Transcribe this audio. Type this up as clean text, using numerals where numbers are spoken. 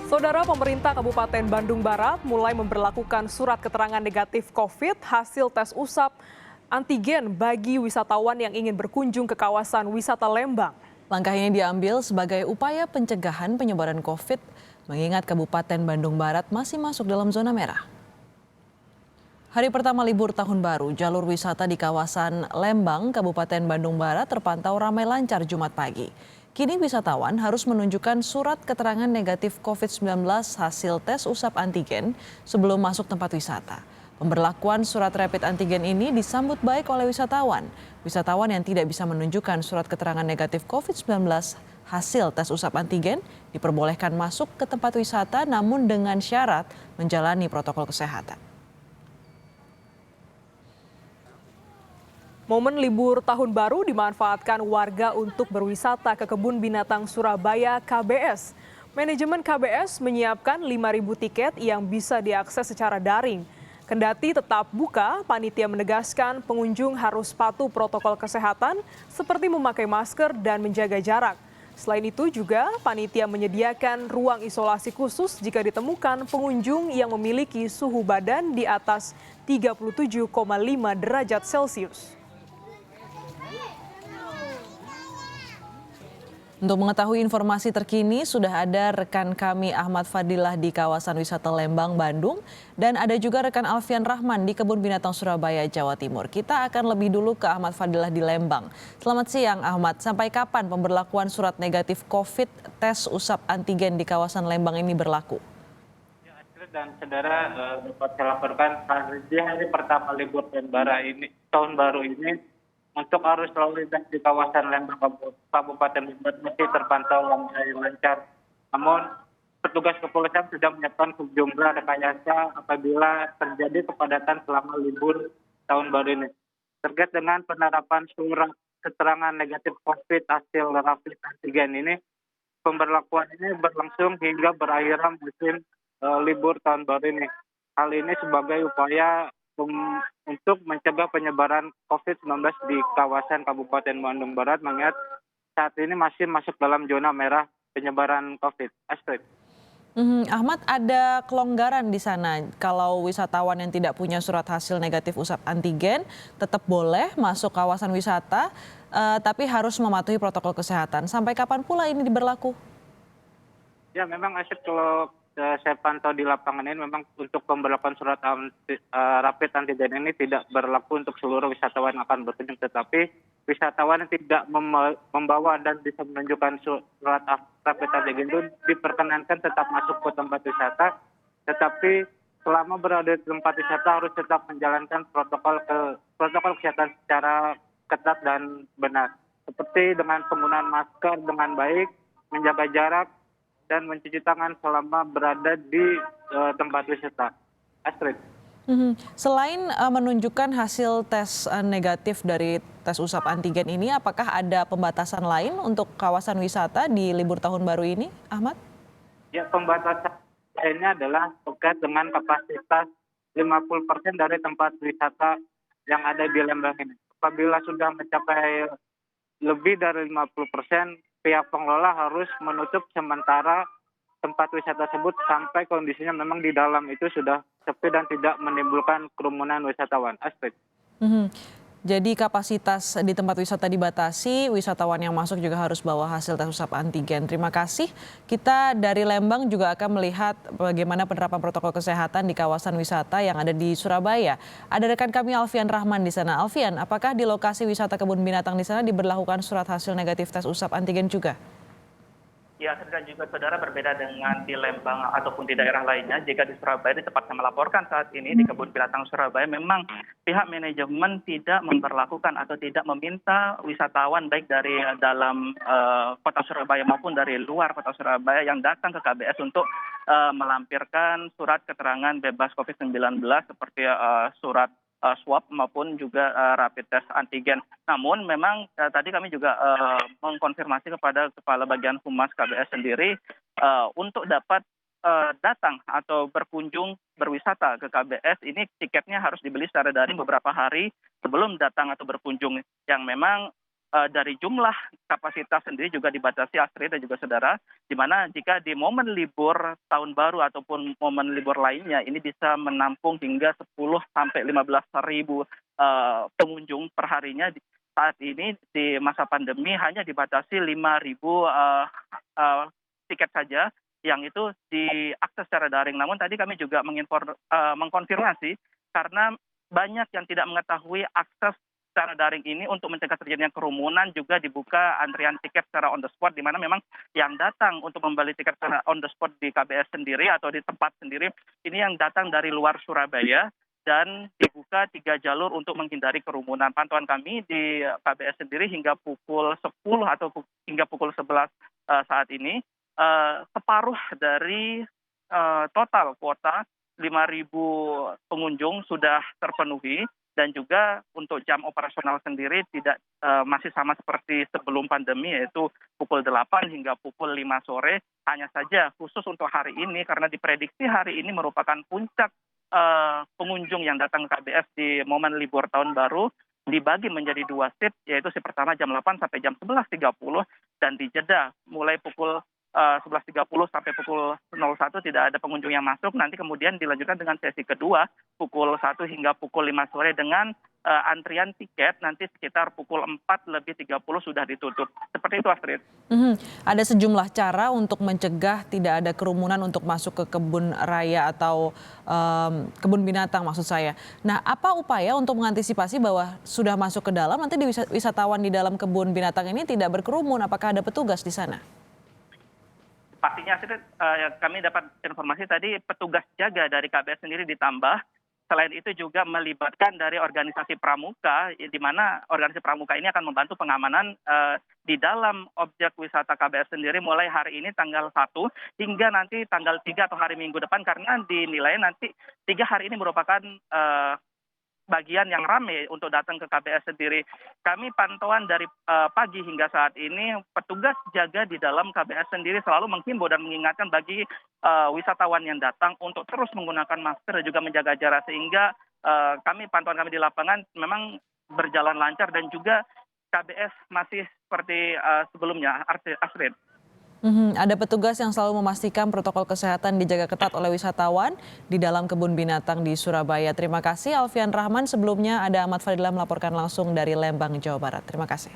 Saudara, pemerintah Kabupaten Bandung Barat mulai memberlakukan surat keterangan negatif COVID hasil tes usap antigen bagi wisatawan yang ingin berkunjung ke kawasan wisata Lembang. Langkah ini diambil sebagai upaya pencegahan penyebaran COVID, mengingat Kabupaten Bandung Barat masih masuk dalam zona merah. Hari pertama libur tahun baru, jalur wisata di kawasan Lembang, Kabupaten Bandung Barat terpantau ramai lancar Jumat pagi. Kini wisatawan harus menunjukkan surat keterangan negatif COVID-19 hasil tes usap antigen sebelum masuk tempat wisata. Pemberlakuan surat rapid antigen ini disambut baik oleh wisatawan. Wisatawan yang tidak bisa menunjukkan surat keterangan negatif COVID-19 hasil tes usap antigen diperbolehkan masuk ke tempat wisata namun dengan syarat menjalani protokol kesehatan. Momen libur tahun baru dimanfaatkan warga untuk berwisata ke Kebun Binatang Surabaya KBS. Manajemen KBS menyiapkan 5.000 tiket yang bisa diakses secara daring. Kendati tetap buka, panitia menegaskan pengunjung harus patuh protokol kesehatan seperti memakai masker dan menjaga jarak. Selain itu juga panitia menyediakan ruang isolasi khusus jika ditemukan pengunjung yang memiliki suhu badan di atas 37,5 derajat Celcius. Untuk mengetahui informasi terkini, sudah ada rekan kami Ahmad Fadilah di kawasan wisata Lembang, Bandung. Dan ada juga rekan Alfian Rahman di Kebun Binatang Surabaya, Jawa Timur. Kita akan lebih dulu ke Ahmad Fadilah di Lembang. Selamat siang Ahmad, sampai kapan pemberlakuan surat negatif COVID tes usap antigen di kawasan Lembang ini berlaku? Ya, Astrid dan saudara, dapat saya laporkan di hari pertama libur tahun baru ini, untuk arus lalu lintas di kawasan Lembang Kabupaten Bandung masih terpantau lancar. Namun petugas kepolisian sudah menyiapkan sejumlah rekayasa apabila terjadi kepadatan selama libur tahun baru ini. Terkait dengan penerapan surat keterangan negatif COVID hasil rapid antigen ini, pemberlakuan ini berlangsung hingga berakhirnya musim libur tahun baru ini. Hal ini sebagai upaya untuk mencegah penyebaran COVID-19 di kawasan Kabupaten Bandung Barat, mengingat saat ini masih masuk dalam zona merah penyebaran COVID. Astrid. Ahmad, ada kelonggaran di sana. Kalau wisatawan yang tidak punya surat hasil negatif usap antigen tetap boleh masuk kawasan wisata, tapi harus mematuhi protokol kesehatan. Sampai kapan pula ini diberlaku? Ya, memang Astrid, kalau saya pantau di lapangan ini memang untuk pemberlakuan surat rapid antigen ini tidak berlaku untuk seluruh wisatawan yang akan berkunjung, tetapi wisatawan yang tidak membawa dan bisa menunjukkan surat rapid antigen itu diperkenankan tetap masuk ke tempat wisata, tetapi selama berada di tempat wisata harus tetap menjalankan protokol kesehatan secara ketat dan benar, seperti dengan penggunaan masker dengan baik, menjaga jarak, dan mencuci tangan selama berada di tempat wisata. Astrid. Selain menunjukkan hasil tes negatif dari tes usap antigen ini, apakah ada pembatasan lain untuk kawasan wisata di libur tahun baru ini, Ahmad? Ya, pembatasan lainnya adalah terkait dengan kapasitas 50% dari tempat wisata yang ada di Lembang ini. Apabila sudah mencapai lebih dari 50%, pihak pengelola harus menutup sementara tempat wisata tersebut sampai kondisinya memang di dalam itu sudah sepi dan tidak menimbulkan kerumunan wisatawan. Astrid. Jadi kapasitas di tempat wisata dibatasi, wisatawan yang masuk juga harus bawa hasil tes usap antigen. Terima kasih. Kita dari Lembang juga akan melihat bagaimana penerapan protokol kesehatan di kawasan wisata yang ada di Surabaya. Ada rekan kami Alfian Rahman di sana. Alfian, apakah di lokasi wisata kebun binatang di sana diberlakukan surat hasil negatif tes usap antigen juga? Ya, dan juga saudara berbeda dengan di Lembang ataupun di daerah lainnya. Jika di Surabaya, di tempat saya melaporkan saat ini di Kebun Binatang Surabaya, memang pihak manajemen tidak memperlakukan atau tidak meminta wisatawan baik dari dalam kota Surabaya maupun dari luar kota Surabaya yang datang ke KBS untuk melampirkan surat keterangan bebas COVID-19 seperti surat swab maupun juga rapid test antigen. Namun memang tadi kami juga mengkonfirmasi kepada Kepala Bagian Humas KBS sendiri untuk dapat datang atau berkunjung berwisata ke KBS ini tiketnya harus dibeli secara daring beberapa hari sebelum datang atau berkunjung, yang memang dari jumlah kapasitas sendiri juga dibatasi, Astrid dan juga saudara, di mana jika di momen libur tahun baru ataupun momen libur lainnya ini bisa menampung hingga 10 sampai 15.000 pengunjung perharinya. Saat ini di masa pandemi hanya dibatasi 5.000 tiket saja yang itu diakses secara daring. Namun tadi kami juga mengkonfirmasi karena banyak yang tidak mengetahui akses secara daring ini untuk mencegah terjadinya kerumunan, juga dibuka antrian tiket secara on the spot, di mana memang yang datang untuk membeli tiket secara on the spot di KBS sendiri atau di tempat sendiri ini yang datang dari luar Surabaya, dan dibuka 3 jalur untuk menghindari kerumunan. Pantauan kami di KBS sendiri hingga pukul 10 atau hingga pukul 11 saat ini separuh dari total kuota 5.000 pengunjung sudah terpenuhi. Dan juga untuk jam operasional sendiri tidak masih sama seperti sebelum pandemi, yaitu pukul 8 hingga pukul 5 sore. Hanya saja khusus untuk hari ini karena diprediksi hari ini merupakan puncak pengunjung yang datang ke KBS di momen libur tahun baru, dibagi menjadi 2 shift, yaitu shift pertama jam 8 sampai jam 11.30 dan dijeda mulai pukul 11.30 sampai pukul 01 tidak ada pengunjung yang masuk. Nanti kemudian dilanjutkan dengan sesi kedua pukul 1 hingga pukul 5 sore dengan antrian tiket nanti sekitar pukul 4:30 sudah ditutup. Seperti itu, Astrid. Ada sejumlah cara untuk mencegah tidak ada kerumunan untuk masuk ke kebun raya atau kebun binatang maksud saya. Nah, apa upaya untuk mengantisipasi bahwa sudah masuk ke dalam nanti wisatawan di dalam kebun binatang ini tidak berkerumun? Apakah ada petugas di sana? Pastinya kami dapat informasi tadi petugas jaga dari KBS sendiri ditambah. Selain itu juga melibatkan dari organisasi pramuka, di mana organisasi pramuka ini akan membantu pengamanan di dalam objek wisata KBS sendiri mulai hari ini tanggal 1 hingga nanti tanggal 3 atau hari Minggu depan, karena dinilai nanti 3 hari ini merupakan bagian yang ramai untuk datang ke KBS sendiri. Kami pantauan dari pagi hingga saat ini, petugas jaga di dalam KBS sendiri selalu menghimbau dan mengingatkan bagi wisatawan yang datang untuk terus menggunakan masker dan juga menjaga jarak, sehingga pantauan kami di lapangan memang berjalan lancar dan juga KBS masih seperti sebelumnya, Astrid. Ada petugas yang selalu memastikan protokol kesehatan dijaga ketat oleh wisatawan di dalam kebun binatang di Surabaya. Terima kasih Alfian Rahman. Sebelumnya ada Ahmad Fadilah melaporkan langsung dari Lembang, Jawa Barat. Terima kasih.